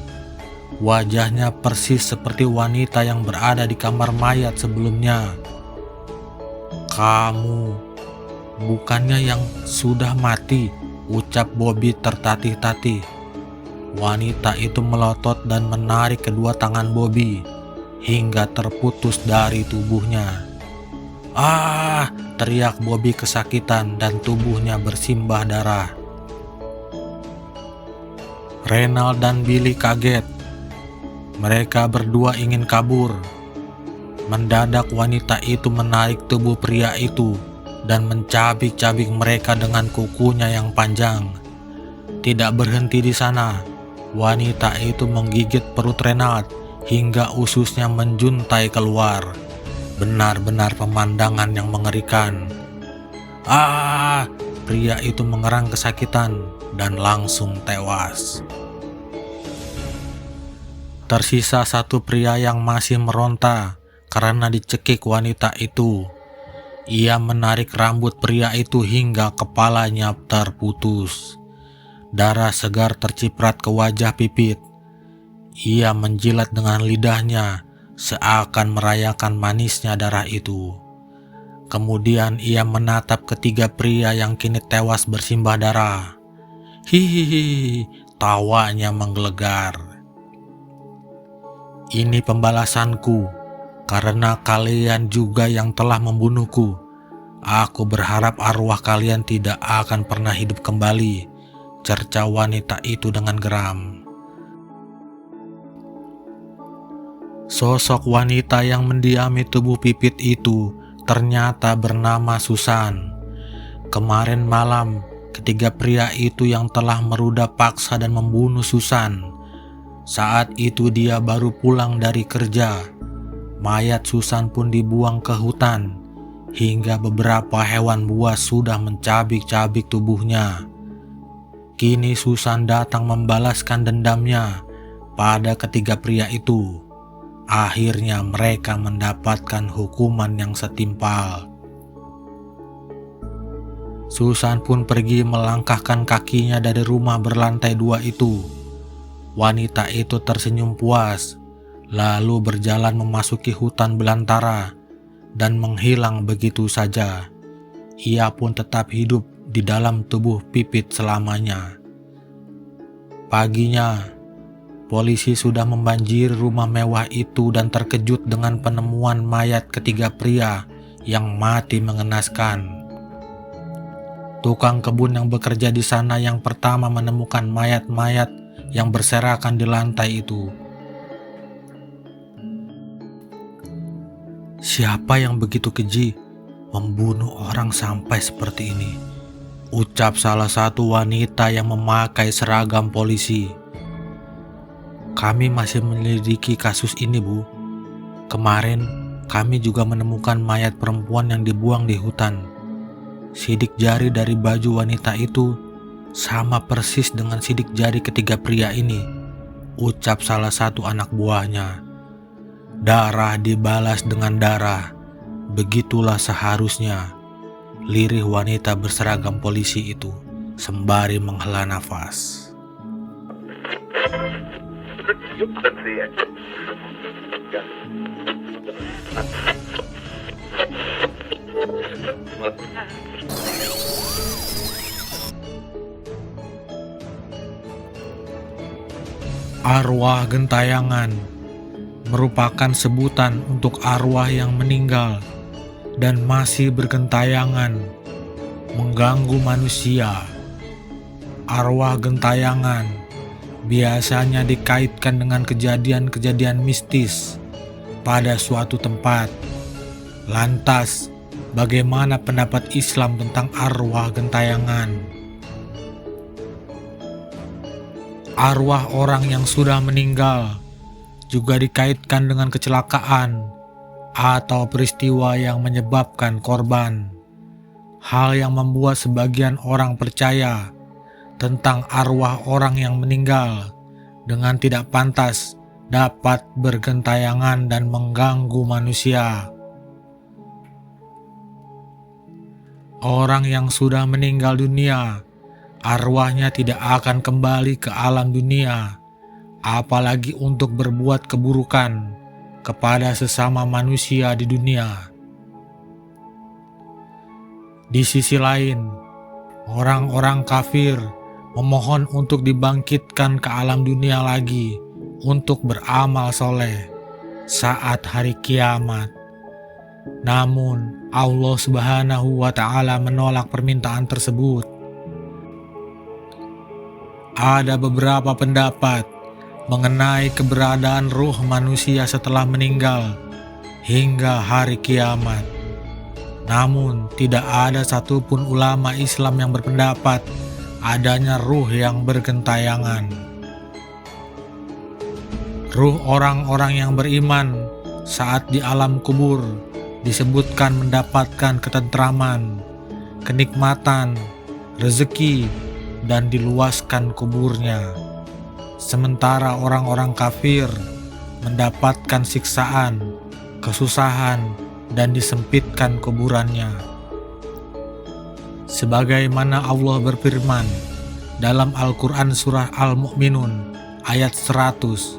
Wajahnya persis seperti wanita yang berada di kamar mayat sebelumnya. "Kamu bukannya yang sudah mati?" ucap Bobby tertatih-tatih. Wanita itu melotot dan menarik kedua tangan Bobby hingga terputus dari tubuhnya. "Ah!" teriak Bobby kesakitan dan tubuhnya bersimbah darah. Renald dan Billy kaget. Mereka berdua ingin kabur. Mendadak wanita itu menarik tubuh pria itu dan mencabik-cabik mereka dengan kukunya yang panjang. Tidak berhenti di sana, wanita itu menggigit perut Renald hingga ususnya menjuntai keluar. Benar-benar pemandangan yang mengerikan. "Ah!" Pria itu mengerang kesakitan dan langsung tewas. Tersisa satu pria yang masih meronta karena dicekik wanita itu. Ia menarik rambut pria itu hingga kepalanya terputus. Darah segar terciprat ke wajah Pipit. Ia menjilat dengan lidahnya seakan merayakan manisnya darah itu. Kemudian ia menatap ketiga pria yang kini tewas bersimbah darah. "Hihihi," tawanya menggelegar. "Ini pembalasanku karena kalian juga yang telah membunuhku. Aku berharap arwah kalian tidak akan pernah hidup kembali," cerca wanita itu dengan geram. Sosok wanita yang mendiami tubuh Pipit itu ternyata bernama Susan. Kemarin malam, ketiga pria itu yang telah meruda paksa dan membunuh Susan. Saat itu dia baru pulang dari kerja. Mayat Susan pun dibuang ke hutan, hingga beberapa hewan buas sudah mencabik-cabik tubuhnya. Kini Susan datang membalaskan dendamnya pada ketiga pria itu. Akhirnya mereka mendapatkan hukuman yang setimpal. Susan pun pergi melangkahkan kakinya dari rumah berlantai 2 itu. Wanita itu tersenyum puas, lalu berjalan memasuki hutan belantara dan menghilang begitu saja. Ia pun tetap hidup di dalam tubuh Pipit selamanya. Paginya, polisi sudah membanjiri rumah mewah itu dan terkejut dengan penemuan mayat ketiga pria yang mati mengenaskan. Tukang kebun yang bekerja di sana yang pertama menemukan mayat-mayat yang berserakan di lantai itu. "Siapa yang begitu keji membunuh orang sampai seperti ini?" ucap salah satu wanita yang memakai seragam polisi. "Kami masih menyelidiki kasus ini, Bu. Kemarin kami juga menemukan mayat perempuan yang dibuang di hutan. Sidik jari dari baju wanita itu sama persis dengan sidik jari ketiga pria ini," ucap salah satu anak buahnya. "Darah dibalas dengan darah. Begitulah seharusnya," lirih wanita berseragam polisi itu sembari menghela nafas. Arwah gentayangan merupakan sebutan untuk arwah yang meninggal dan masih bergentayangan mengganggu manusia. Arwah gentayangan biasanya dikaitkan dengan kejadian-kejadian mistis pada suatu tempat. Lantas, bagaimana pendapat Islam tentang arwah gentayangan? Arwah orang yang sudah meninggal juga dikaitkan dengan kecelakaan atau peristiwa yang menyebabkan korban. Hal yang membuat sebagian orang percaya tentang arwah orang yang meninggal dengan tidak pantas dapat bergentayangan dan mengganggu manusia. Orang yang sudah meninggal dunia, arwahnya tidak akan kembali ke alam dunia, apalagi untuk berbuat keburukan kepada sesama manusia di dunia. Di sisi lain, orang-orang kafir memohon untuk dibangkitkan ke alam dunia lagi untuk beramal soleh saat hari kiamat. Namun Allah Subhanahu wa Ta'ala menolak permintaan tersebut. Ada beberapa pendapat mengenai keberadaan ruh manusia setelah meninggal hingga hari kiamat. Namun tidak ada satupun ulama Islam yang berpendapat adanya ruh yang bergentayangan. Ruh orang-orang yang beriman saat di alam kubur disebutkan mendapatkan ketentraman, kenikmatan, rezeki, dan diluaskan kuburnya. Sementara orang-orang kafir mendapatkan siksaan, kesusahan, dan disempitkan kuburannya. Sebagaimana Allah berfirman dalam Al-Quran surah Al-Mu'minun ayat 100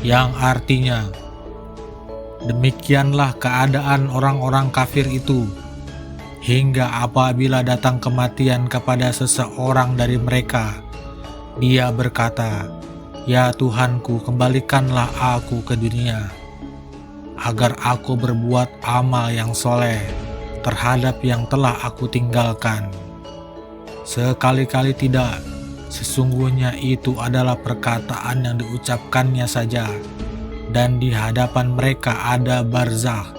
yang artinya, demikianlah keadaan orang-orang kafir itu hingga apabila datang kematian kepada seseorang dari mereka, dia berkata, "Ya Tuhanku, kembalikanlah aku ke dunia agar aku berbuat amal yang soleh terhadap yang telah aku tinggalkan." Sekali-kali tidak, sesungguhnya itu adalah perkataan yang diucapkannya saja, dan di hadapan mereka ada barzakh,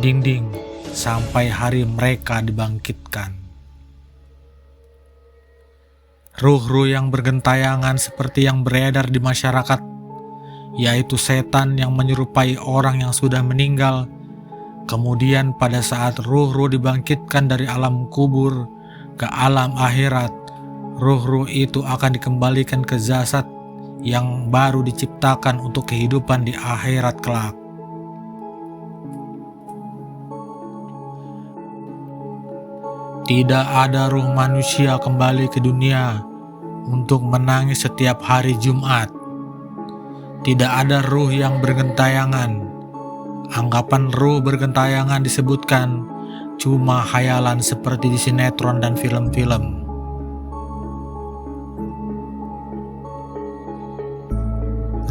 dinding, sampai hari mereka dibangkitkan. Ruh-ruh yang bergentayangan seperti yang beredar di masyarakat, yaitu setan yang menyerupai orang yang sudah meninggal. Kemudian pada saat ruh-ruh dibangkitkan dari alam kubur ke alam akhirat, ruh-ruh itu akan dikembalikan ke jasad yang baru diciptakan untuk kehidupan di akhirat kelak. Tidak ada ruh manusia kembali ke dunia untuk menangis setiap hari Jumat. Tidak ada ruh yang bergentayangan. Anggapan ruh bergentayangan disebutkan cuma khayalan seperti di sinetron dan film-film.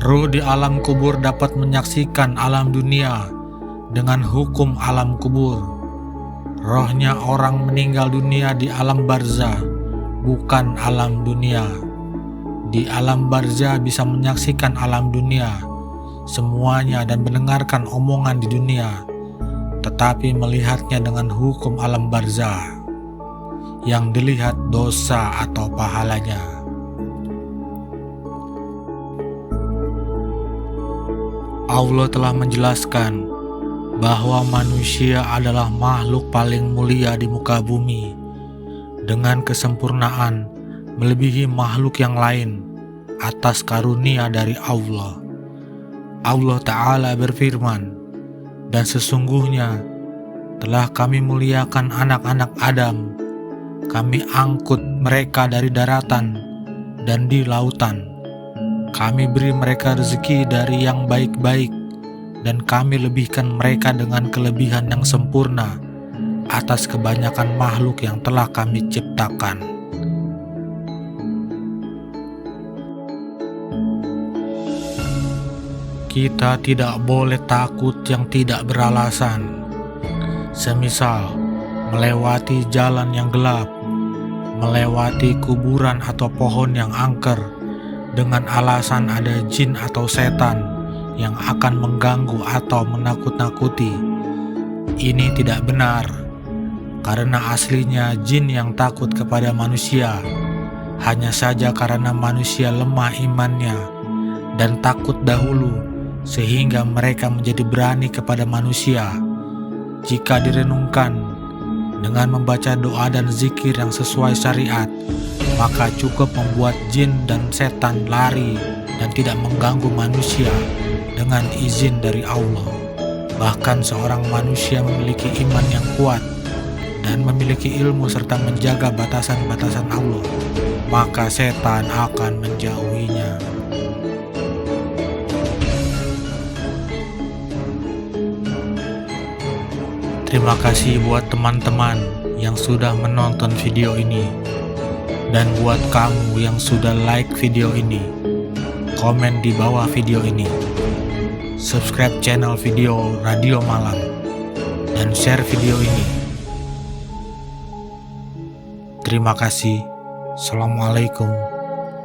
Ruh di alam kubur dapat menyaksikan alam dunia dengan hukum alam kubur. Rohnya orang meninggal dunia di alam barzah, bukan alam dunia. Di alam barzah bisa menyaksikan alam dunia, semuanya, dan mendengarkan omongan di dunia, tetapi melihatnya dengan hukum alam barzah, yang dilihat dosa atau pahalanya. Allah telah menjelaskan bahwa manusia adalah makhluk paling mulia di muka bumi, dengan kesempurnaan melebihi makhluk yang lain atas karunia dari Allah. Allah Ta'ala berfirman, "Dan sesungguhnya telah kami muliakan anak-anak Adam, kami angkut mereka dari daratan dan di lautan. Kami beri mereka rezeki dari yang baik-baik, dan kami lebihkan mereka dengan kelebihan yang sempurna atas kebanyakan makhluk yang telah kami ciptakan." Kita tidak boleh takut yang tidak beralasan, semisal melewati jalan yang gelap, melewati kuburan atau pohon yang angker dengan alasan ada jin atau setan yang akan mengganggu atau menakut-nakuti. Ini tidak benar, karena aslinya jin yang takut kepada manusia. Hanya saja karena manusia lemah imannya dan takut dahulu, sehingga mereka menjadi berani kepada manusia. Jika direnungkan dengan membaca doa dan zikir yang sesuai syariat, maka cukup membuat jin dan setan lari dan tidak mengganggu manusia dengan izin dari Allah. Bahkan seorang manusia memiliki iman yang kuat dan memiliki ilmu serta menjaga batasan-batasan Allah, maka setan akan menjauhinya. Terima kasih buat teman-teman yang sudah menonton video ini, dan buat kamu yang sudah like video ini, komen di bawah video ini, subscribe channel video Radio Malam, dan share video ini. Terima kasih. Assalamualaikum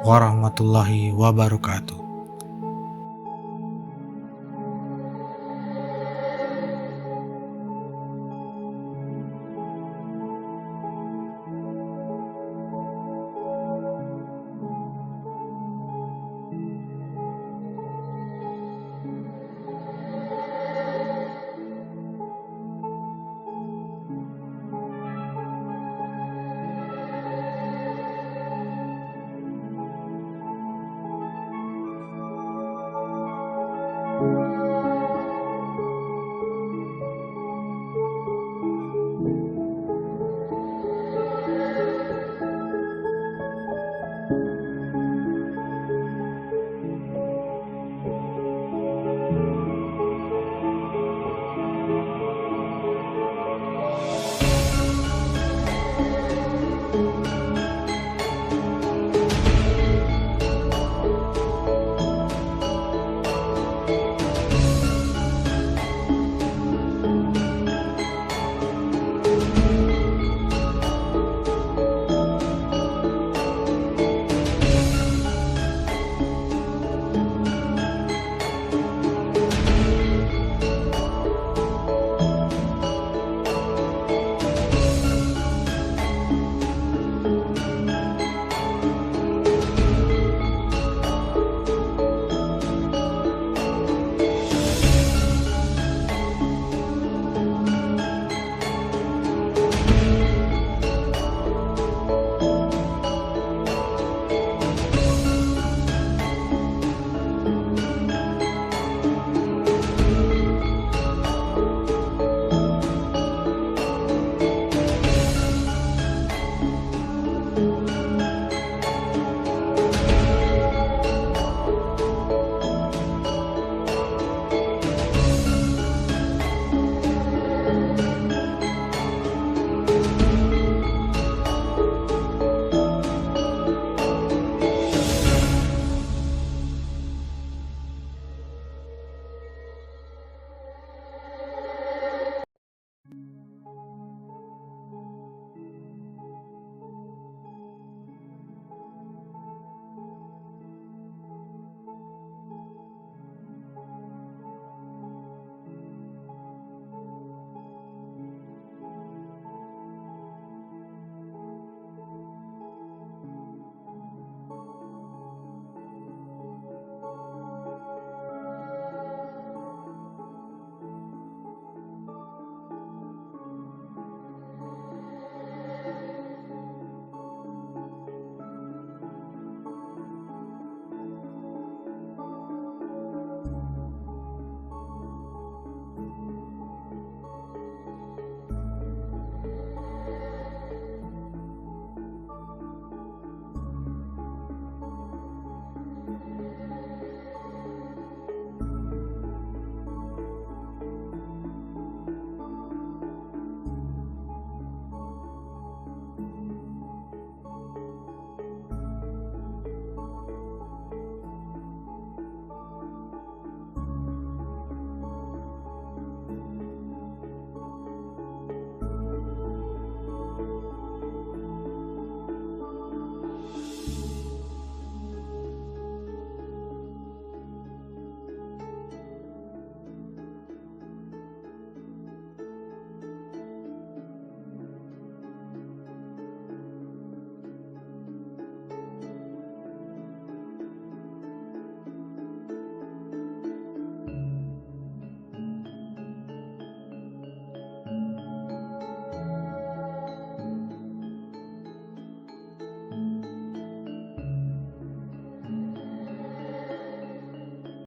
warahmatullahi wabarakatuh.